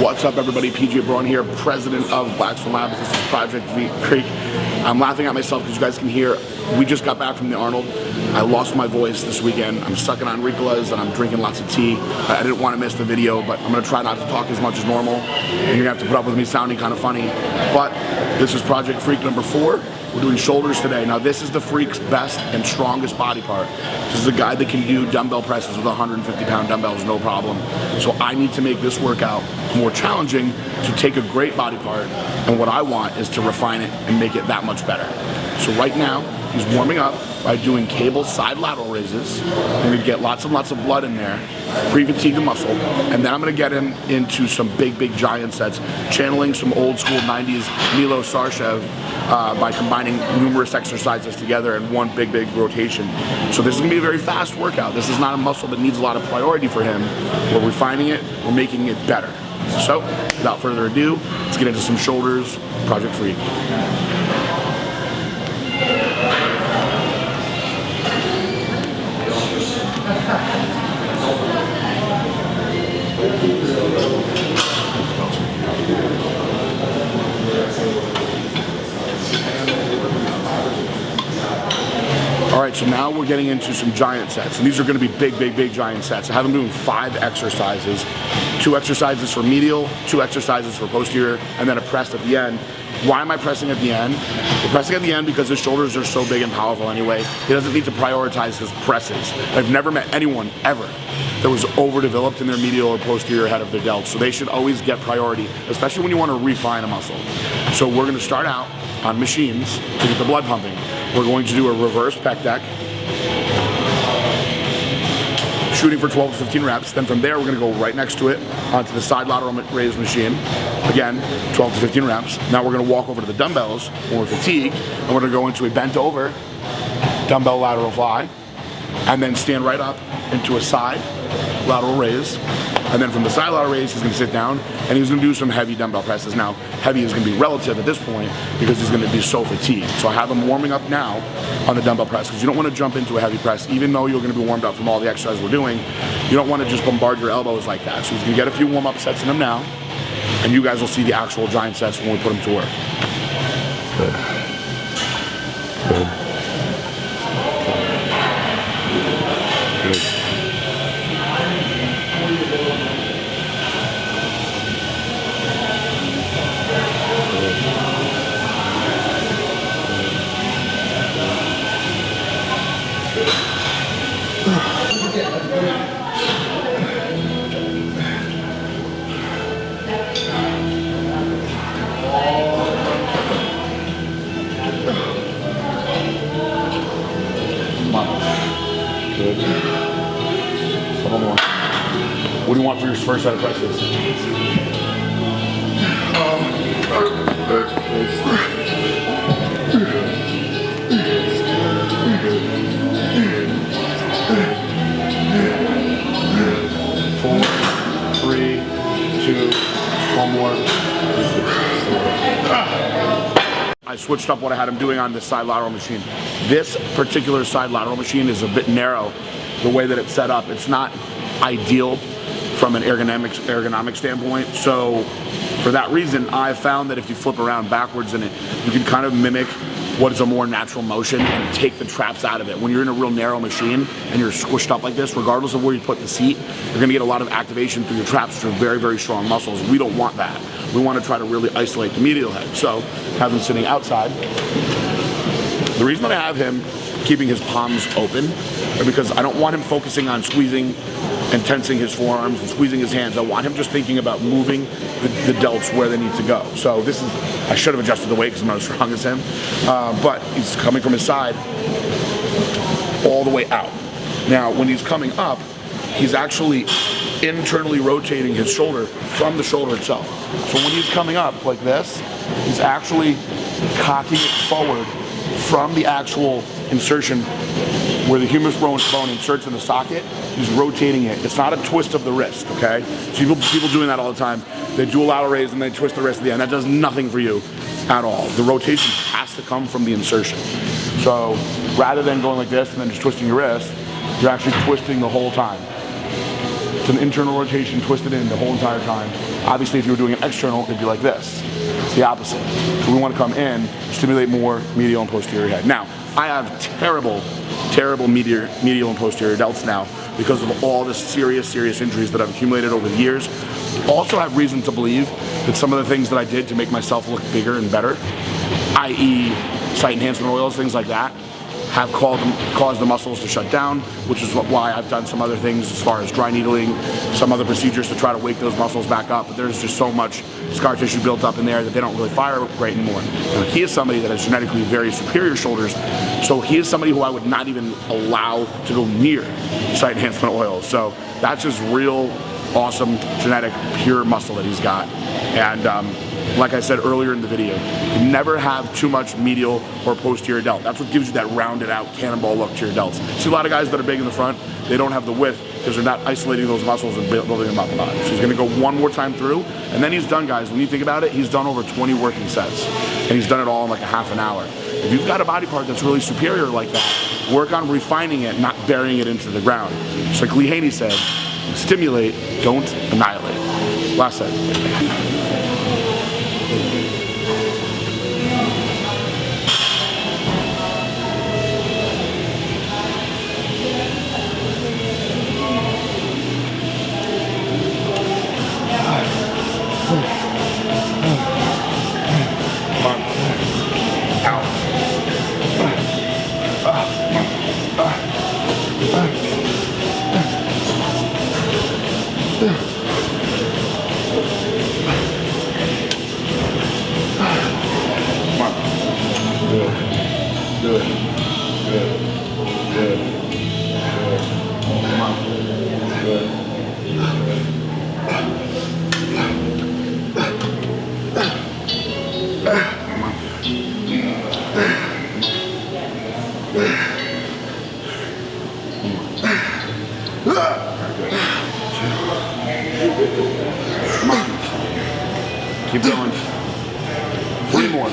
What's up, everybody? PJ Braun here, president of Blackstone Labs. This is Project Creek. I'm laughing at myself because you guys can hear we just got back from the Arnold. I lost my voice this weekend. I'm sucking on Ricolas and I'm drinking lots of tea. I didn't want to miss the video, but I'm going to try not to talk as much as normal. And you're going to have to put up with me sounding kind of funny. But this is Project Freak number 4. We're doing shoulders today. Now this is the Freak's best and strongest body part. This is a guy that can do dumbbell presses with 150-pound dumbbells, no problem. So I need to make this workout more challenging to take a great body part, and what I want is to refine it and make it that much better. So right now, he's warming up by doing cable side lateral raises. I'm going to get lots and lots of blood in there, pre-fatigue the muscle, and then I'm going to get him into some big giant sets, channeling some old school 90s Milo Sarshev by combining numerous exercises together in one big rotation. So this is going to be a very fast workout. This is not a muscle that needs a lot of priority for him. We're refining it, we're making it better. So without further ado, let's get into some shoulders, Project Freak. All right, so now we're getting into some giant sets, and these are going to be big giant sets. I have them doing 5 exercises, 2 exercises for medial, 2 exercises for posterior, and then a press at the end. Why am I pressing at the end? We're pressing at the end because his shoulders are so big and powerful anyway. He doesn't need to prioritize his presses. I've never met anyone ever that was overdeveloped in their medial or posterior head of their delts, so they should always get priority, especially when you want to refine a muscle. So we're going to start out on machines to get the blood pumping. We're going to do a reverse pec deck, shooting for 12 to 15 reps. Then from there, we're going to go right next to it onto the side lateral raise machine. Again, 12 to 15 reps. Now we're going to walk over to the dumbbells when we're fatigued, and we're going to go into a bent over dumbbell lateral fly, and then stand right up into a side lateral raise. And then from the side lateral raise, he's going to sit down and he's going to do some heavy dumbbell presses. Now, heavy is going to be relative at this point because he's going to be so fatigued. So I have him warming up now on the dumbbell press because you don't want to jump into a heavy press, even though you're going to be warmed up from all the exercises we're doing. You don't want to just bombard your elbows like that. So he's going to get a few warm-up sets in him now, and you guys will see the actual giant sets when we put him to work. Good. Good. Couple more. What do you want for your first set of presses? Four, 3, 2, 1 more. I switched up what I had him doing on this side lateral machine. This particular side lateral machine is a bit narrow, the way that it's set up. It's not ideal from an ergonomic standpoint. So for that reason, I found that if you flip around backwards in it, you can kind of mimic what is a more natural motion and take the traps out of it. When you're in a real narrow machine and you're squished up like this, regardless of where you put the seat, you're going to get a lot of activation through your traps, which are very strong muscles. We don't want that. We want to try to really isolate the medial head. So have him sitting outside. The reason that I have him keeping his palms open is because I don't want him focusing on squeezing and tensing his forearms and squeezing his hands. I want him just thinking about moving the delts where they need to go. So this is, I should have adjusted the weight because I'm not as strong as him, but he's coming from his side all the way out. Now, when he's coming up, he's actually internally rotating his shoulder from the shoulder itself. So when he's coming up like this, he's actually cocking it forward from the actual insertion where the humerus bone inserts in the socket. He's rotating it. It's not a twist of the wrist, okay? So people doing that all the time. They do a lateral raise and they twist the wrist at the end. That does nothing for you at all. The rotation has to come from the insertion. So rather than going like this and then just twisting your wrist, you're actually twisting the whole time It's an internal rotation, twisted in the whole entire time. Obviously, if you were doing an external, it'd be like this. It's the opposite. So we want to come in, stimulate more medial and posterior head. Now, I have terrible medial and posterior delts now because of all the serious injuries that I've accumulated over the years. Also have reason to believe that some of the things that I did to make myself look bigger and better, i.e. site enhancement oils, things like that, have caused the muscles to shut down, which is why I've done some other things as far as dry needling, some other procedures to try to wake those muscles back up. But there's just so much scar tissue built up in there that they don't really fire great anymore. Now, he is somebody that has genetically very superior shoulders, so he is somebody who I would not even allow to go near site enhancement oils. So that's just real awesome genetic pure muscle that he's got. And like I said earlier in the video, you never have too much medial or posterior delt. That's what gives you that rounded out cannonball look to your delts. See a lot of guys that are big in the front, they don't have the width because they're not isolating those muscles and building them up a lot. So he's gonna go one more time through, and then he's done, guys. When you think about it, he's done over 20 working sets, and he's done it all in like a half an hour. If you've got a body part that's really superior like that, work on refining it, not burying it into the ground. Just like Lee Haney said, stimulate, don't annihilate. Last set. Keep going. 3 more.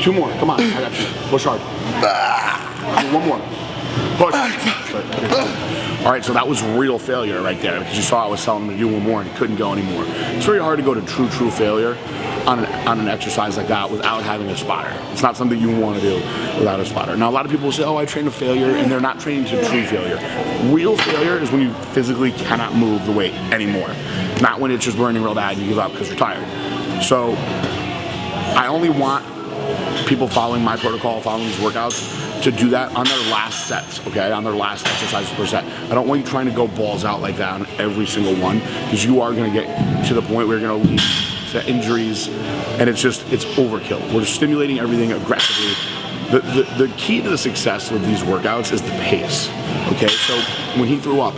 2 more. Come on. I got you. Push hard. 1 more. Push. All right, so that was real failure right there because you saw I was telling him to do 1 more and he couldn't go anymore. It's very hard to go to true failure on an exercise like that without having a spotter. It's not something you want to do without a spotter. Now, a lot of people will say, oh, I train to failure, and they're not training to true failure. Real failure is when you physically cannot move the weight anymore. Not when it's just burning real bad and you give up because you're tired. So I only want people following my protocol, following these workouts, to do that on their last sets, okay? On their last exercises per set. I don't want you trying to go balls out like that on every single one because you are going to get to the point where you're going to lead to injuries and it's overkill. We're stimulating everything aggressively. The key to the success with these workouts is the pace, okay? So when he threw up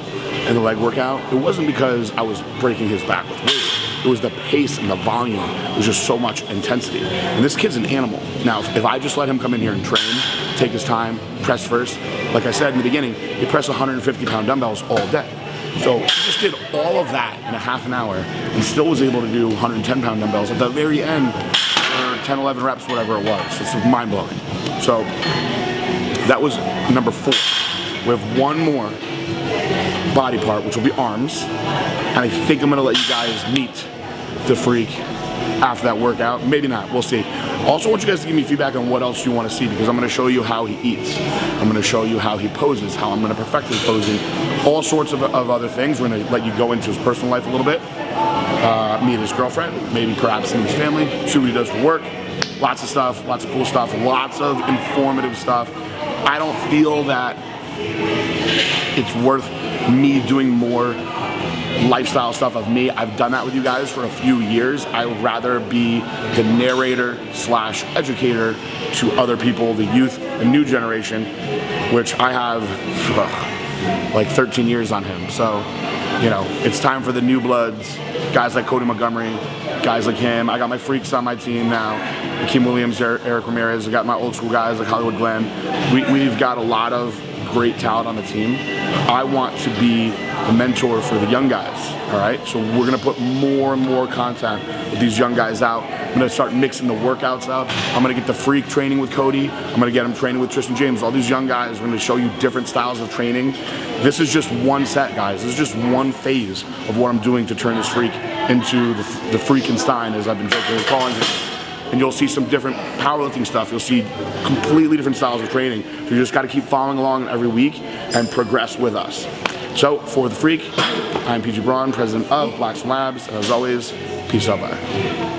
in the leg workout, it wasn't because I was breaking his back with weight. It was the pace and the volume. It was just so much intensity. And this kid's an animal. Now, if I just let him come in here and train, take his time, press first, like I said in the beginning, he pressed 150-pound dumbbells all day. So he just did all of that in a half an hour and still was able to do 110-pound dumbbells at the very end for 10, 11 reps, whatever it was. It's mind-blowing. So that was number 4. We have 1 more body part, which will be arms, and I think I'm gonna let you guys meet the freak after that workout. Maybe not, we'll see. Also want you guys to give me feedback on what else you want to see because I'm gonna show you how he eats. I'm gonna show you how he poses, how I'm gonna perfect his posing, all sorts of other things. We're gonna let you go into his personal life a little bit, meet his girlfriend, maybe perhaps meet his family, see what he does for work. Lots of stuff, lots of cool stuff, lots of informative stuff. I don't feel that it's worth me doing more lifestyle stuff of me. I've done that with you guys for a few years. I would rather be the narrator / educator to other people, the youth, the new generation, which I have like 13 years on him. So, you know, it's time for the new bloods, guys like Cody Montgomery, guys like him. I got my freaks on my team now, Akeem Williams, Eric Ramirez. I got my old school guys like Hollywood Glenn. We've got a lot of great talent on the team. I want to be the mentor for the young guys, all right? So we're gonna put more and more content with these young guys out. I'm gonna start mixing the workouts up. I'm gonna get the freak training with Cody. I'm gonna get him training with Tristan James. All these young guys, we're gonna show you different styles of training. This is just one set, guys. This is just one phase of what I'm doing to turn this freak into the Freakenstein, as I've been jokingly calling him. And you'll see some different powerlifting stuff. You'll see completely different styles of training. So you just gotta keep following along every week and progress with us. So for The Freak, I'm PJ Braun, president of Blackstone Labs. And as always, peace out, bye.